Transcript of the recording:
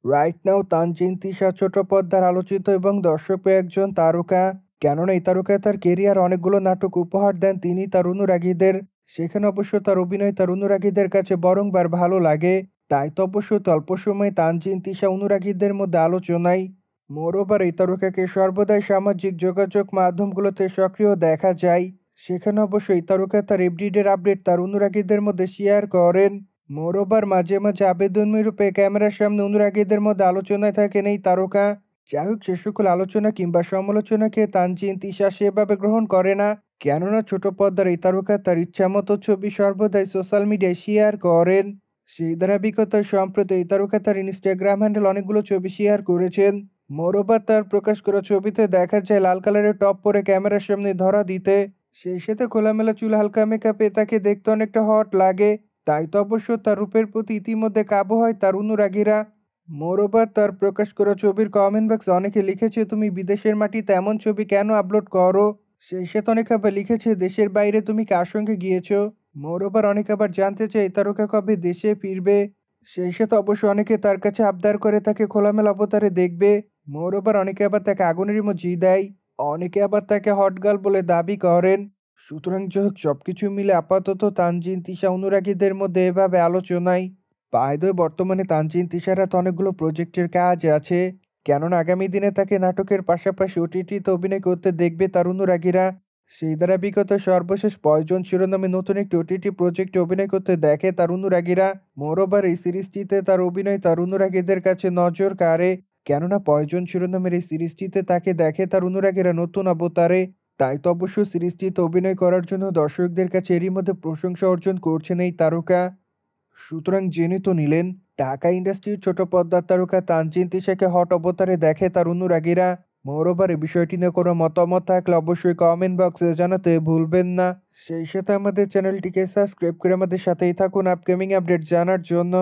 Right now Tanjin Tisha ছোট পর্দার আলোচিত এবং দর্শকপ্রিয় একজন তারকা। কেননা এই তারকা তার কেরিয়ার অনেকগুলো নাটক উপহার দেন তিনি তার অনুরাগীদের। সেখানে অবশ্য তার অভিনয় তার অনুরাগীদের কাছে বরংবার ভালো লাগে। তাই তো অবশ্য অল্প সময়ে তানজিন তিশা অনুরাগীদের মধ্যে আলোচনায়। মোরওভার এই তারকাকে সর্বদাই সামাজিক যোগাযোগ মাধ্যমগুলোতে সক্রিয় দেখা যায়। সেখানে অবশ্য এই তারকা তার এভরিডের আপডেট তার অনুরাগীদের মধ্যে শেয়ার করেন। মোরওভার মাঝে মাঝে আবেদনমী রূপে ক্যামেরার সামনে অনুরাগীদের মধ্যে আলোচনায় থাকেন এই তারকা। যাই হোক, সে সকল আলোচনা কিংবা সমালোচনাকে তানজিন তিশা সেভাবে গ্রহণ করে না। কেননা ছোট পর্দার এই তারকা তার ইচ্ছামতো ছবি সর্বদাই সোশ্যাল মিডিয়ায় শেয়ার করেন। সেই ধারাবাহিকতায় সম্প্রতি এই তারকা তার ইনস্টাগ্রাম হ্যান্ডেল অনেকগুলো ছবি শেয়ার করেছেন। মোরওভার তার প্রকাশ করা ছবিতে দেখা যায় লাল কালারের টপ পরে ক্যামেরার সামনে ধরা দিতে। সেই সাথে খোলামেলা চুল হালকা মেকআপে তাকে দেখতে অনেকটা হট লাগে। তাই তো অবশ্য তার রূপের প্রতি ইতিমধ্যে কাবু হয় তার অনুরাগীরা। মোরওভার তার প্রকাশ করা ছবির কমেন্ট বক্সে অনেকে লিখেছে, তুমি বিদেশের মাটিতে এমন ছবি কেন আপলোড করো? সেই সাথে অনেকে আবার লিখেছে, দেশের বাইরে তুমি কার সঙ্গে গিয়েছো? মোরওভার অনেকে আবার জানতে চায় এই তারকা কবে দেশে ফিরবে। সেই সাথে অবশ্য অনেকে তার কাছে আবদার করে তাকে খোলামেলা অবতারে দেখবে। মোরওভার অনেকে আবার তাকে আগুনের ইমোজি দেয়। অনেকে আবার তাকে হট গার্ল বলে দাবি করেন। সুতরাং যাই হোক, সবকিছু মিলে আপাতত তানজিন তিশা অনুরাগীদের মধ্যে এভাবে আলোচনায়। বাই দ্য ওয়ে, বর্তমানে তানজিন তিশার হাতে অনেকগুলো প্রজেক্টের কাজ আছে। কেননা আগামী দিনে তাকে নাটকের পাশাপাশি ওটিটিতে অভিনয় করতে দেখবে তার অনুরাগীরা। সেই ধারাবাহিকতায় সর্বশেষ পয়জন শিরোনামে নতুন একটি ওটিটি প্রজেক্টে অভিনয় করতে দেখে তার অনুরাগীরা। মোরওভার এই সিরিজটিতে তার অভিনয় তার অনুরাগীদের কাছে নজর কাড়ে। কেননা পয়জন শিরোনামের এই সিরিজটিতে তাকে দেখে তার অনুরাগীরা নতুন অবতারে। তাই তো অবশ্য সিরিজটিতে অভিনয় করার জন্য দর্শকদের কাছে এরই মধ্যে প্রশংসা অর্জন করছেন এই তারকা। সুতরাং জেনে তো নিলেন, ঢাকা ইন্ডাস্ট্রির ছোট পর্দার তারকা তানজিন তিশাকে হট অবতারে দেখে তার অনুরাগীরা। মোরওভার এই বিষয়টি নিয়ে কোনো মতামত থাকলে অবশ্যই কমেন্ট বক্সে জানাতে ভুলবেন না। সেই সাথে আমাদের চ্যানেলটিকে সাবস্ক্রাইব করে আমাদের সাথেই থাকুন আপকামিং আপডেট জানার জন্য।